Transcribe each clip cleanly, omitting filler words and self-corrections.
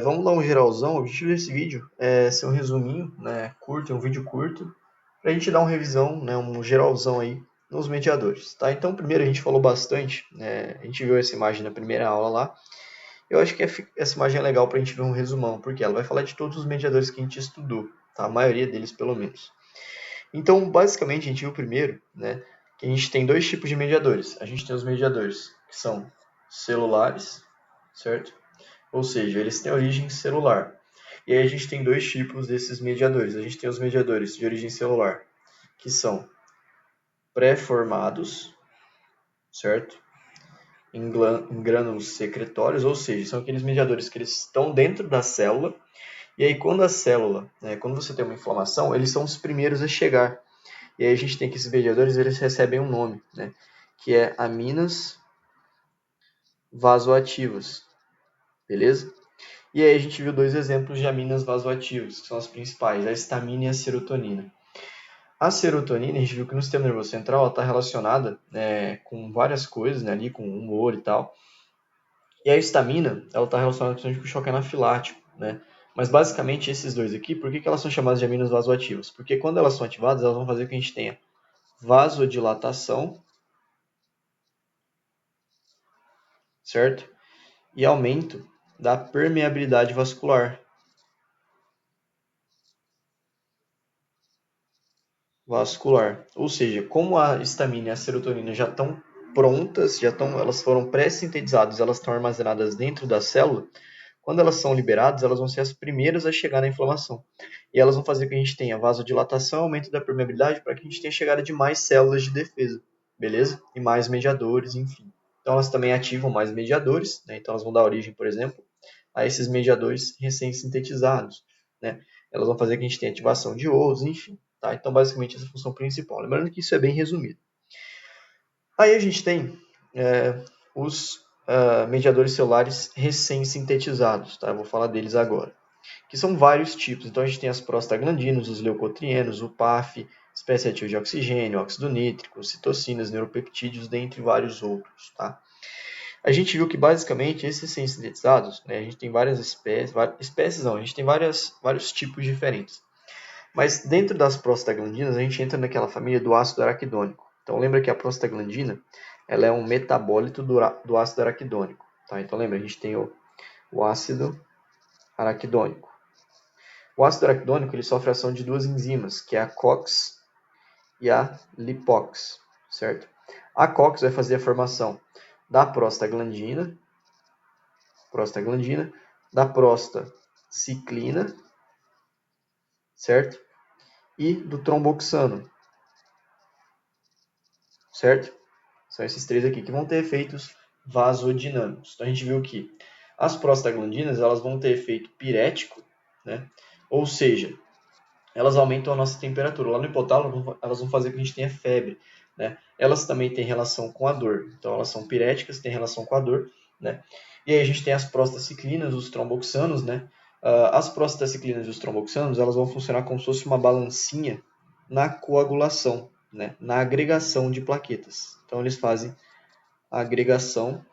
Vamos dar um geralzão. O objetivo desse vídeo é ser um resuminho, né, curto, um vídeo curto, para a gente dar uma revisão, né, um geralzão aí nos mediadores, tá? Então, primeiro a gente falou bastante, né, a gente viu essa imagem na primeira aula lá. Eu acho que essa imagem é legal para a gente ver um resumão, porque ela vai falar de todos os mediadores que a gente estudou, tá? A maioria deles, pelo menos. Então, basicamente, a gente viu primeiro, né, que a gente tem dois tipos de mediadores. A gente tem os mediadores que são celulares, certo? Ou seja, eles têm origem celular. E aí a gente tem dois tipos desses mediadores. A gente tem os mediadores de origem celular, que são pré-formados, certo? Em grânulos secretórios, ou seja, são aqueles mediadores que eles estão dentro da célula. E aí quando a célula, né, quando você tem uma inflamação, eles são os primeiros a chegar. E aí a gente tem que esses mediadores, eles recebem um nome, né, que é aminas vasoativas, beleza? E aí a gente viu dois exemplos de aminas vasoativas, que são as principais, a histamina e a serotonina. A serotonina, a gente viu que no sistema nervoso central está relacionada, né, com várias coisas, né, ali, com humor e tal. E a histamina, ela está relacionada com o choque anafilático, né? Mas basicamente esses dois aqui, por que elas são chamadas de aminas vasoativas? Porque quando elas são ativadas, elas vão fazer com que a gente tenha vasodilatação, certo? E aumento da permeabilidade vascular. Ou seja, como a histamina e a serotonina já estão prontas, elas foram pré-sintetizadas, elas estão armazenadas dentro da célula, quando elas são liberadas, elas vão ser as primeiras a chegar na inflamação. E elas vão fazer com que a gente tenha vasodilatação, aumento da permeabilidade, para que a gente tenha chegada de mais células de defesa, beleza? E mais mediadores, enfim. Então elas também ativam mais mediadores, né? Então elas vão dar origem, por exemplo, a esses mediadores recém-sintetizados, né? Elas vão fazer que a gente tenha ativação de outros, enfim. Tá? Então, basicamente, essa é a função principal. Lembrando que isso é bem resumido. Aí a gente tem os mediadores celulares recém-sintetizados, tá? Eu vou falar deles agora. Que são vários tipos. Então, a gente tem as prostaglandinas, os leucotrienos, o PAF, espécie ativa de oxigênio, óxido nítrico, citocinas, neuropeptídeos, dentre vários outros, tá? A gente viu que, basicamente, esses sintetizados, né, a gente tem várias espécies não, a gente tem vários tipos diferentes. Mas dentro das prostaglandinas, a gente entra naquela família do ácido araquidônico. Então lembra que a prostaglandina ela é um metabólito do ácido araquidônico. Tá? Então lembra, a gente tem o ácido araquidônico. O ácido araquidônico ele sofre a ação de duas enzimas, que é a COX e a lipox, certo? A COX vai fazer a formação da prostaglandina, da prostaciclina, certo? E do tromboxano, certo? São esses três aqui que vão ter efeitos vasodinâmicos. Então a gente viu que as prostaglandinas elas vão ter efeito pirético, né? Ou seja, elas aumentam a nossa temperatura. Lá no hipotálamo elas vão fazer com que a gente tenha febre, né? Elas também têm relação com a dor. Então elas são piréticas, têm relação com a dor, né? E aí a gente tem as prostaciclinas, os tromboxanos, né? As prostaciclinas e os tromboxanos elas vão funcionar como se fosse uma balancinha na coagulação, né? Na agregação de plaquetas. Então eles fazem a agregação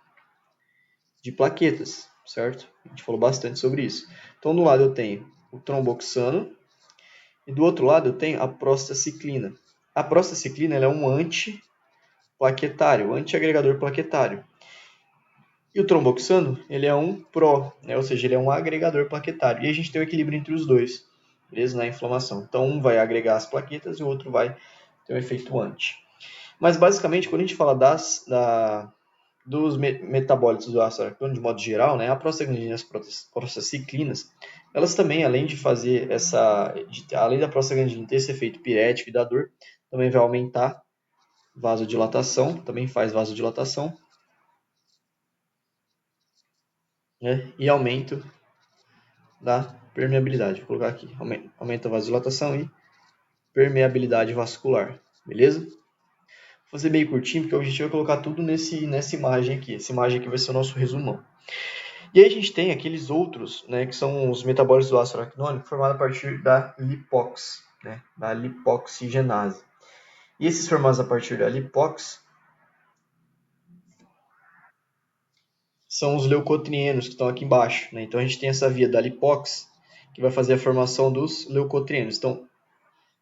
de plaquetas, certo? A gente falou bastante sobre isso. Então, do lado eu tenho o tromboxano e do outro lado eu tenho a prostaciclina. A prostaciclina ela é um antiplaquetário, antiagregador plaquetário. E o tromboxano ele é um pró, né? Ou seja, ele é um agregador plaquetário. E a gente tem um equilíbrio entre os dois, beleza? Na inflamação. Então, um vai agregar as plaquetas e o outro vai ter um efeito anti. Mas, basicamente, quando a gente fala dos metabólitos do ácido araquidônico, de modo geral, né, a prostaglandina e as prostaciclinas, elas também, além de fazer além da prostaglandina ter esse efeito pirético e da dor, também vai aumentar vasodilatação, também faz vasodilatação, né, e aumento da permeabilidade. Vou colocar aqui, aumenta a vasodilatação e permeabilidade vascular, beleza? Vou fazer meio curtinho, porque o objetivo é colocar tudo nessa imagem aqui. Essa imagem aqui vai ser o nosso resumão. E aí a gente tem aqueles outros, né, que são os metabólitos do ácido araquidônico, formados a partir da lipox, né, da lipoxigenase. E esses formados a partir da lipox, são os leucotrienos que estão aqui embaixo, né? Então a gente tem essa via da lipox, que vai fazer a formação dos leucotrienos. Então,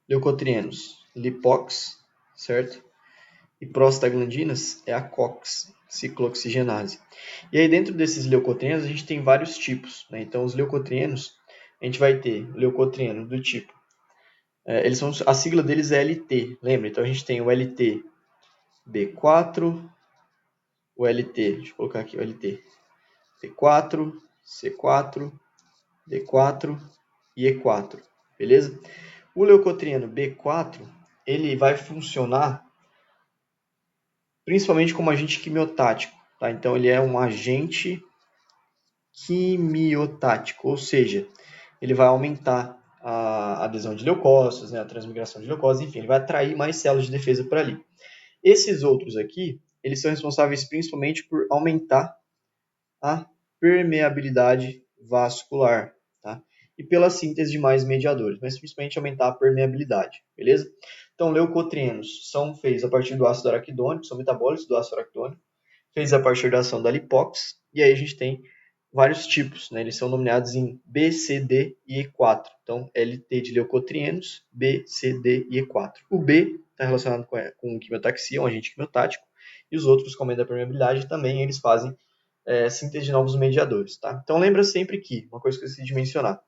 leucotrienos, lipox, certo? E prostaglandinas é a COX, ciclooxigenase. E aí dentro desses leucotrienos a gente tem vários tipos, né? Então os leucotrienos, a gente vai ter leucotrieno do tipo, eles são, a sigla deles é LT, lembra? Então a gente tem o LT B4, o LT, deixa eu colocar aqui o LT, B4, C4, D4 e E4, beleza? O leucotrieno B4, ele vai funcionar principalmente como agente quimiotático, tá? Então ele é um agente quimiotático, ou seja, ele vai aumentar a adesão de leucócitos, né, a transmigração de leucócitos, enfim, ele vai atrair mais células de defesa para ali. Esses outros aqui, eles são responsáveis principalmente por aumentar a permeabilidade vascular, tá? E pela síntese de mais mediadores, mas principalmente aumentar a permeabilidade, beleza? Então, leucotrienos são feitos a partir do ácido araquidônico, são metabólitos do ácido araquidônico, feitos a partir da ação da lipox, e aí a gente tem vários tipos, né? Eles são nomeados em B, C, D e E4. Então, LT de leucotrienos, B, C, D e E4. O B está relacionado com quimiotaxia, um agente quimiotático, e os outros, como a permeabilidade, também eles fazem síntese de novos mediadores. Tá? Então lembra sempre que, uma coisa que eu esqueci de mencionar,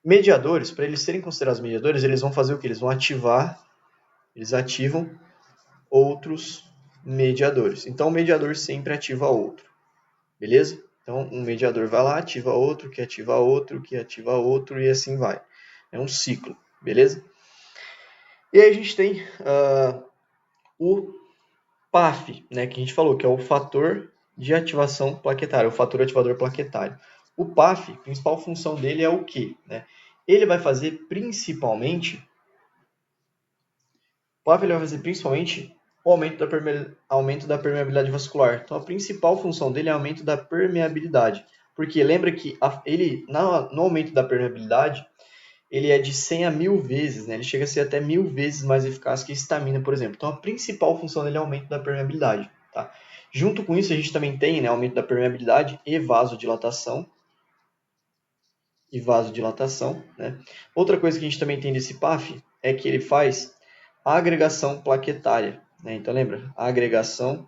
mediadores, para eles serem considerados mediadores, eles vão fazer o que? Eles vão ativar, eles ativam outros mediadores. Então o mediador sempre ativa outro, beleza? Então um mediador vai lá, ativa outro, que ativa outro, que ativa outro e assim vai. É um ciclo, beleza? E aí a gente tem o PAF, né, que a gente falou, que é o fator de ativação plaquetária, o fator ativador plaquetário. O PAF, a principal função dele é o quê? Né? Ele vai fazer principalmente, o PAF ele vai fazer principalmente o aumento da permeabilidade vascular. Então a principal função dele é o aumento da permeabilidade. Porque lembra que ele, no aumento da permeabilidade, ele é de 100 a 1000 vezes, né? Ele chega a ser até 1000 vezes mais eficaz que a histamina, por exemplo. Então, a principal função dele é o aumento da permeabilidade, tá? Junto com isso, a gente também tem, né, aumento da permeabilidade e vasodilatação. Né? Outra coisa que a gente também tem desse PAF é que ele faz agregação plaquetária, né? Então, lembra? A agregação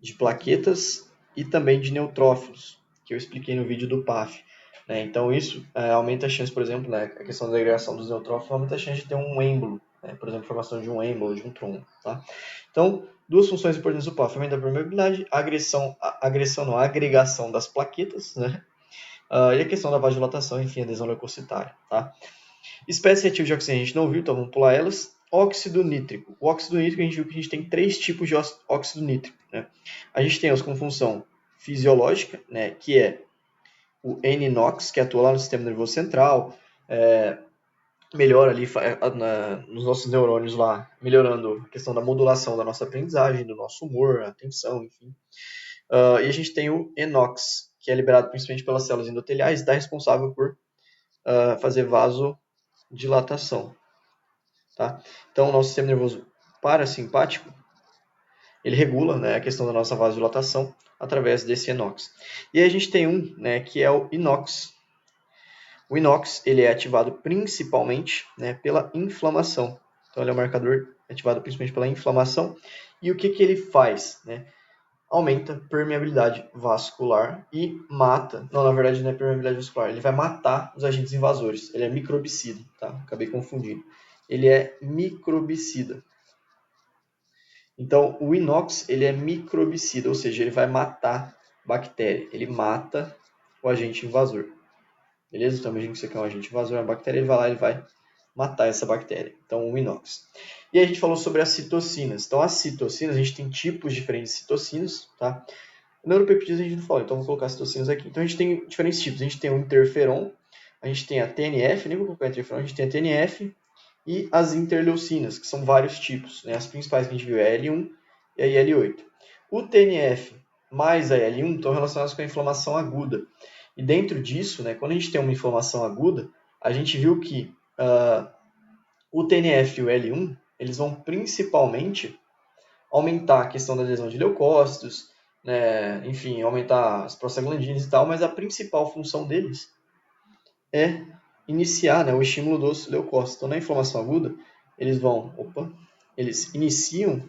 de plaquetas e também de neutrófilos, que eu expliquei no vídeo do PAF. Né? Então, isso aumenta a chance, por exemplo, né, a questão da agregação dos neutrófilos aumenta a chance de ter um êmbolo, né? Por exemplo, formação de um êmbolo, de um trombo. Tá? Então, duas funções importantes do PAF: aumento da permeabilidade, a agregação das plaquetas, né? E a questão da vasodilatação, enfim, adesão leucocitária. Tá? Espécies reativas de oxigênio a gente não viu, então vamos pular elas. Óxido nítrico. O óxido nítrico a gente viu que a gente tem 3 tipos de óxido nítrico. Né? A gente tem os com função fisiológica, né, que é o N-NOx, que atua lá no sistema nervoso central, melhora ali nos nossos neurônios lá, melhorando a questão da modulação da nossa aprendizagem, do nosso humor, atenção, enfim. E a gente tem o ENOx, que é liberado principalmente pelas células endoteliais e está responsável por fazer vasodilatação. Tá? Então, o nosso sistema nervoso parasimpático, ele regula, né, a questão da nossa vasodilatação através desse inox. E aí a gente tem um, né, que é o inox. O inox ele é ativado principalmente, né, pela inflamação. Então, ele é um marcador ativado principalmente pela inflamação. E o que, que ele faz? Né? Aumenta a permeabilidade vascular e mata. Não, na verdade não é permeabilidade vascular. Ele vai matar os agentes invasores. Ele é microbicida, tá? Acabei confundindo. Ele é microbicida. Então, o inox ele é microbicida, ou seja, ele vai matar bactéria. Ele mata o agente invasor. Beleza? Então, imagina que isso aqui é um agente invasor, uma bactéria, ele vai lá e vai matar essa bactéria. Então, o inox. E aí a gente falou sobre as citocinas. Então, as citocinas, a gente tem tipos diferentes de citocinas, tá? Neuropeptídeos a gente não falou, então vou colocar citocinas aqui. Então, a gente tem diferentes tipos. A gente tem o interferon, a gente tem a TNF, nem vou colocar interferon, a gente tem a TNF, e as interleucinas, que são vários tipos. Né? As principais que a gente viu é a L1 e a IL-8. O TNF mais a L1 estão relacionados com a inflamação aguda. E dentro disso, né, quando a gente tem uma inflamação aguda, a gente viu que o TNF e o L1 eles vão principalmente aumentar a questão da lesão de leucócitos, né, enfim, aumentar as prostaglandinas e tal, mas a principal função deles é iniciar, né, o estímulo dos leucócitos. Então, na inflamação aguda, eles iniciam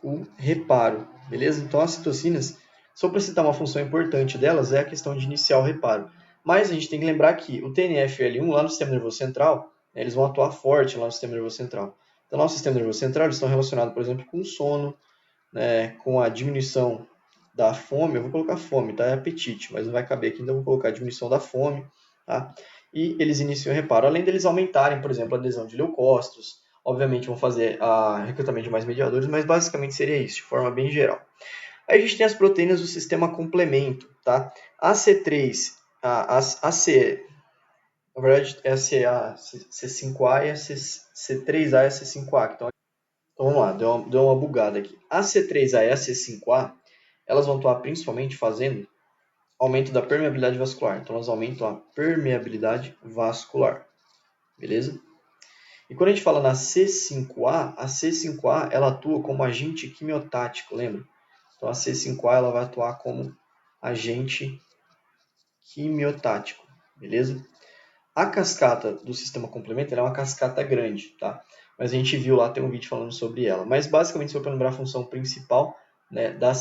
o reparo, beleza? Então, as citocinas, só para citar uma função importante delas, é a questão de iniciar o reparo. Mas a gente tem que lembrar que o TNF e o L1 lá no sistema nervoso central, né, eles vão atuar forte lá no sistema nervoso central. Então, lá no sistema nervoso central, eles estão relacionados, por exemplo, com o sono, né, com a diminuição da fome. Eu vou colocar fome, tá? É apetite, mas não vai caber aqui, então eu vou colocar a diminuição da fome, tá? E eles iniciam o reparo. Além deles aumentarem, por exemplo, a adesão de leucócitos, obviamente vão fazer a recrutamento de mais mediadores, mas basicamente seria isso, de forma bem geral. Aí a gente tem as proteínas do sistema complemento, tá? AC3, a C, na verdade é a C5A e a C3A e a C5A. Então vamos lá, deu uma bugada aqui. A C3A e a C5A, elas vão atuar principalmente fazendo aumento da permeabilidade vascular. Então elas aumentam a permeabilidade vascular, beleza? E quando a gente fala na C5A, a C5A ela atua como agente quimiotático, lembra? Então a C5A ela vai atuar como agente quimiotático, beleza? A cascata do sistema complementar é uma cascata grande, tá? Mas a gente viu lá, tem um vídeo falando sobre ela. Mas basicamente, se for para lembrar a função principal, né, da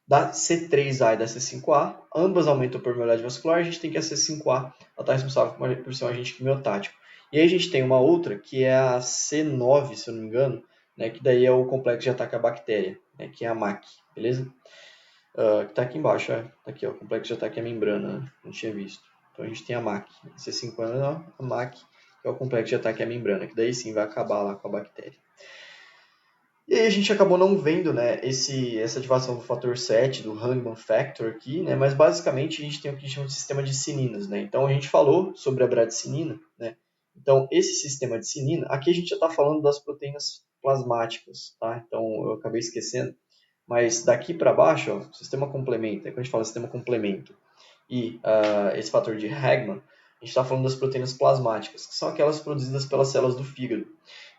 da C3A e da C5A, ambas aumentam a permeabilidade vascular, a gente tem que a C5A está responsável por ser um agente quimiotático. E aí a gente tem uma outra, que é a C9, se eu não me engano, né, que daí é o complexo de ataque à bactéria, né, que é a MAC, beleza? Que está aqui embaixo, tá aqui, ó, complexo de ataque à membrana, né? Não tinha visto. Então a gente tem a MAC, C5A, a MAC, que é o complexo de ataque à membrana, que daí sim vai acabar lá com a bactéria. E aí a gente acabou não vendo, né, essa ativação do fator 7, do Hahnemann Factor aqui, né, mas basicamente a gente tem o que a gente chama de sistema de cininas, né. Então a gente falou sobre a bradicinina, né. Então esse sistema de cinina, aqui a gente já está falando das proteínas plasmáticas, tá? Então eu acabei esquecendo, mas daqui para baixo, ó, sistema complemento, quando a gente fala sistema complemento e esse fator de Hahnemann, a gente está falando das proteínas plasmáticas, que são aquelas produzidas pelas células do fígado.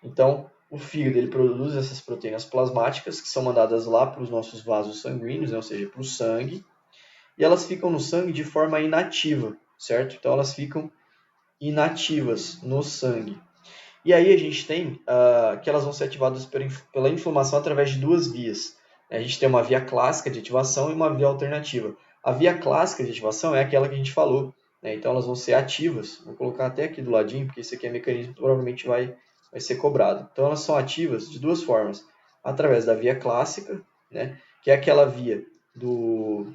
Então, o fígado ele produz essas proteínas plasmáticas que são mandadas lá para os nossos vasos sanguíneos, né, ou seja, para o sangue, e elas ficam no sangue de forma inativa, certo? Então, elas ficam inativas no sangue. E aí a gente tem que elas vão ser ativadas pela inflamação através de duas vias. A gente tem uma via clássica de ativação e uma via alternativa. A via clássica de ativação é aquela que a gente falou, né? Então elas vão ser ativas. Vou colocar até aqui do ladinho, porque esse aqui é mecanismo que provavelmente vai ser cobrado. Então elas são ativas de duas formas. Através da via clássica, né? Que é aquela via do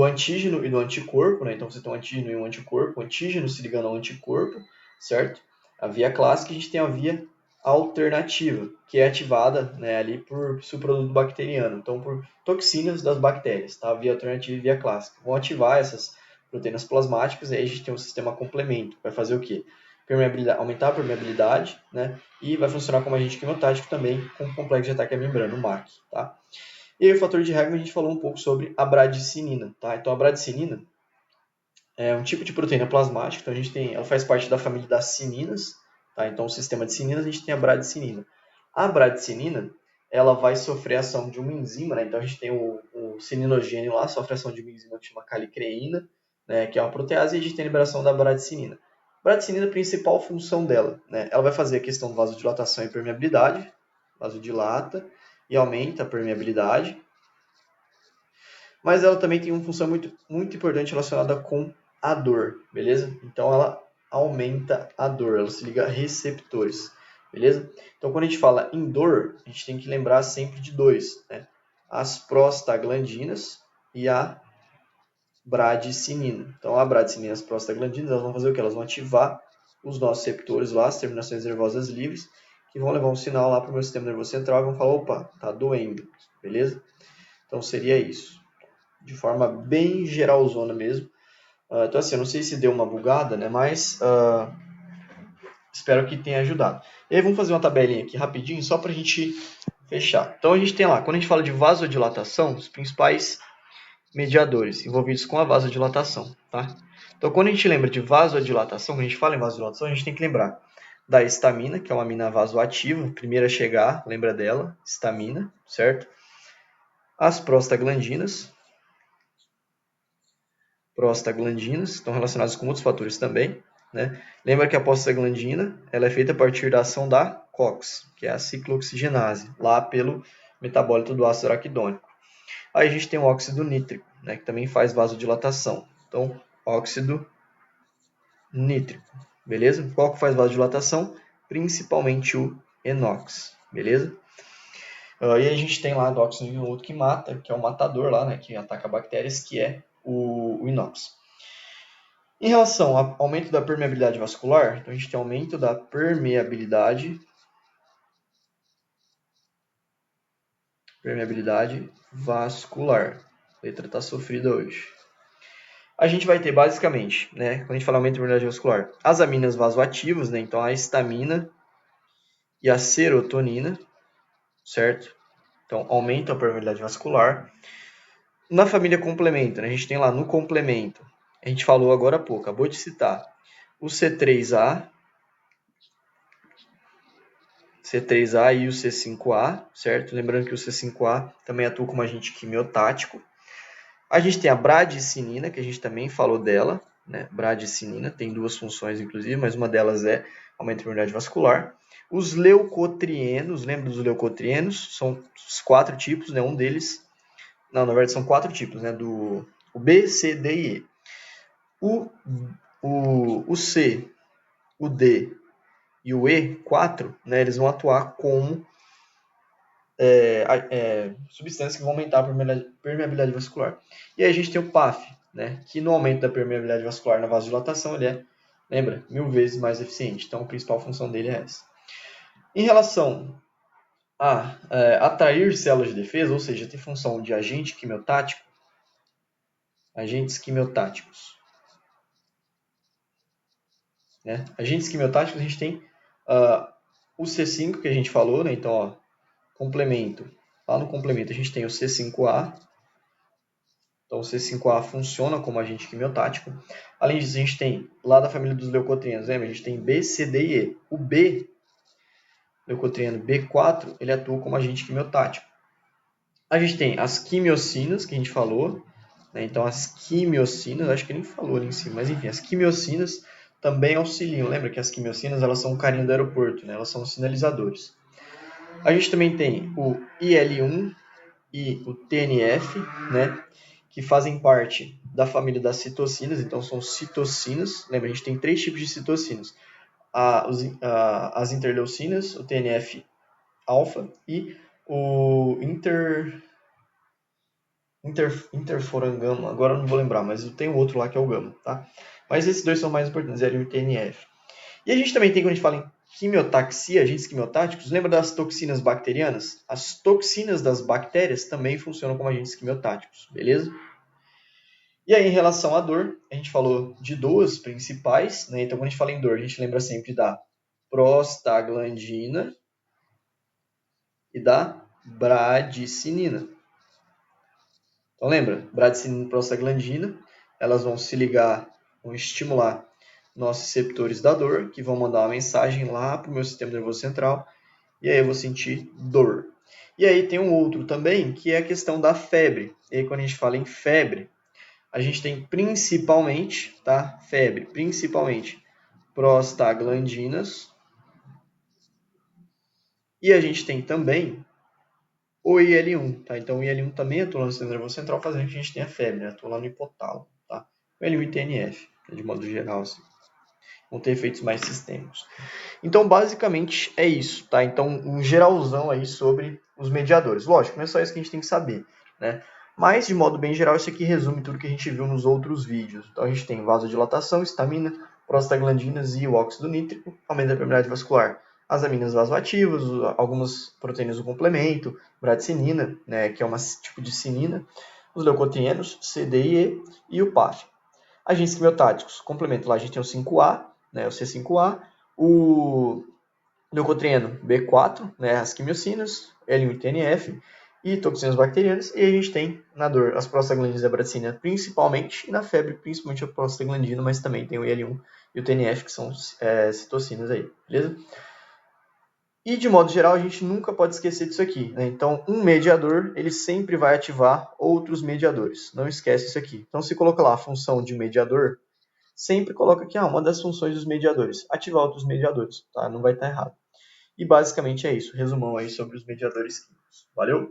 antígeno e do anticorpo, né? Então você tem um antígeno e um anticorpo, o antígeno se ligando ao anticorpo, certo? A via clássica, a gente tem a via alternativa, que é ativada, né, ali por subproduto bacteriano, então por toxinas das bactérias, tá? A via alternativa e a via clássica vão ativar essas proteínas plasmáticas e aí a gente tem um sistema complemento, vai fazer o quê? Aumentar a permeabilidade, né? E vai funcionar como agente quimiotático também com o complexo de ataque à membrana, o MAC, tá? E aí o fator de Hagman a gente falou um pouco sobre a bradicinina, tá? Então a bradicinina é um tipo de proteína plasmática, então ela faz parte da família das cininas, tá? Então o sistema de cininas a gente tem a bradicinina. A bradicinina, ela vai sofrer ação de uma enzima, né? Então a gente tem o cininogênio lá, sofre ação de uma enzima que chama calicreína, né? Que é uma protease, e a gente tem a liberação da bradicinina. A bradicinina, a principal função dela, né? Ela vai fazer a questão do vasodilatação e permeabilidade, vasodilata e aumenta a permeabilidade, mas ela também tem uma função muito, muito importante relacionada com a dor, beleza? Então ela aumenta a dor, ela se liga a receptores, beleza? Então quando a gente fala em dor, a gente tem que lembrar sempre de dois, né? As prostaglandinas e a bradicinina. Então a bradicinina e as prostaglandinas, elas vão fazer o quê? Elas vão ativar os nossos receptores lá, as terminações nervosas livres, que vão levar um sinal lá para o meu sistema nervoso central e vão falar, opa, tá doendo, beleza? Então seria isso. De forma bem geralzona mesmo. Então assim, eu não sei se deu uma bugada, né? Mas espero que tenha ajudado. E aí vamos fazer uma tabelinha aqui rapidinho, só para a gente fechar. Então a gente tem lá, quando a gente fala de vasodilatação, os principais mediadores envolvidos com a vasodilatação, tá? Então quando a gente lembra de vasodilatação, quando a gente fala em vasodilatação, a gente tem que lembrar da histamina, que é uma amina vasoativa, primeira a chegar, lembra dela, histamina, certo? As prostaglandinas estão relacionadas com outros fatores também, né? Lembra que a prostaglandina ela é feita a partir da ação da COX, que é a ciclooxigenase, lá pelo metabólito do ácido araquidônico. Aí a gente tem o óxido nítrico, né, que também faz vasodilatação. Então, óxido nítrico, beleza? Qual que faz vasodilatação? Principalmente o enox, beleza? E aí a gente tem lá a óxido outro que mata, que é o matador lá, né, que ataca bactérias, que é o inox. Em relação ao aumento da permeabilidade vascular, então a gente tem aumento da permeabilidade vascular. A letra está sofrida hoje. A gente vai ter basicamente, né, quando a gente fala aumento da permeabilidade vascular, as aminas vasoativas, né, então a histamina e a serotonina, certo? Então aumenta a permeabilidade vascular. Na família complemento, né, a gente tem lá no complemento, a gente falou agora há pouco, acabou de citar, o C3A e o C5A, certo? Lembrando que o C5A também atua como agente quimiotático. A gente tem a bradicinina, que a gente também falou dela, né? Bradicinina tem duas funções, inclusive, mas uma delas é aumento da imunidade vascular. Os leucotrienos, lembra dos leucotrienos? São os 4 tipos, né? Um deles, não, na verdade são 4 tipos, né? O B, C, D e E. O C, o D e o E4, né? Eles vão atuar como substâncias que vão aumentar a permeabilidade vascular. E aí a gente tem o PAF, né, que no aumento da permeabilidade vascular na vasodilatação ele é, lembra, 1000 vezes mais eficiente. Então a principal função dele é essa. Em relação a atrair células de defesa, ou seja, tem função de agente quimiotático, agentes quimiotáticos. Né? Agentes quimiotáticos a gente tem o C5 que a gente falou, né? Então, ó, complemento. Lá no complemento a gente tem o C5A. Então, o C5A funciona como agente quimiotático. Além disso, a gente tem, lá da família dos leucotrienos, lembra? A gente tem B, C, D e E. O B, leucotrieno B4, ele atua como agente quimiotático. A gente tem as quimiocinas, que a gente falou. Né? Então, as quimiocinas, acho que nem falou ali em cima, mas enfim, as quimiocinas também auxiliam. Lembra que as quimiocinas, elas são o carinho do aeroporto, né? Elas são sinalizadores. A gente também tem o IL-1 e o TNF, né? Que fazem parte da família das citocinas, então são citocinas. Lembra, a gente tem 3 tipos de citocinas. As interleucinas, o TNF-alfa e o interferon-gama. Agora eu não vou lembrar, mas tem o outro lá que é o gama, tá? Mas esses dois são mais importantes, L e o TNF. E a gente também tem, quando a gente fala em quimiotaxia, agentes quimiotáticos, lembra das toxinas bacterianas? As toxinas das bactérias também funcionam como agentes quimiotáticos, beleza? E aí, em relação à dor, a gente falou de duas principais, né? Então, quando a gente fala em dor, a gente lembra sempre da prostaglandina e da bradicinina. Então, lembra? Bradicinina e prostaglandina, elas vão se ligar, vão estimular nossos receptores da dor, que vão mandar uma mensagem lá para o meu sistema nervoso central, e aí eu vou sentir dor. E aí tem um outro também, que é a questão da febre. E aí, quando a gente fala em febre, a gente tem principalmente, tá? Febre, principalmente prostaglandinas. E a gente tem também o IL-1, tá? Então o IL-1 também atua no sistema nervoso central, fazendo que a gente tenha febre, né? Atua lá no hipotálamo, tá? O IL-1 e TNF, de modo geral, assim. Vão ter efeitos mais sistêmicos. Então, basicamente, é isso, tá? Então, um geralzão aí sobre os mediadores. Lógico, não é só isso que a gente tem que saber, né? Mas, de modo bem geral, isso aqui resume tudo que a gente viu nos outros vídeos. Então, a gente tem vasodilatação, histamina, prostaglandinas e o óxido nítrico, aumento da permeabilidade vascular. As aminas vasoativas, algumas proteínas do complemento, bradicinina, né, que é um tipo de cinina, os leucotrienos, C, D e o PAF. Agentes quimiotáticos, complemento lá, a gente tem o 5A, né, o C5A, o leucotrieno B4, né, as quimiocinas, L1 e TNF, e toxinas bacterianas, e a gente tem na dor as prostaglandinas e a bradicina principalmente, e na febre principalmente a prostaglandina, mas também tem o IL-1 e o TNF, que são citocinas aí, beleza? E, de modo geral, a gente nunca pode esquecer disso aqui, né? Então, um mediador, ele sempre vai ativar outros mediadores. Não esquece isso aqui. Então, se coloca lá a função de mediador, sempre coloca aqui, uma das funções dos mediadores, ativar outros mediadores, tá? Não vai estar errado. E basicamente é isso, resumão aí sobre os mediadores químicos. Valeu?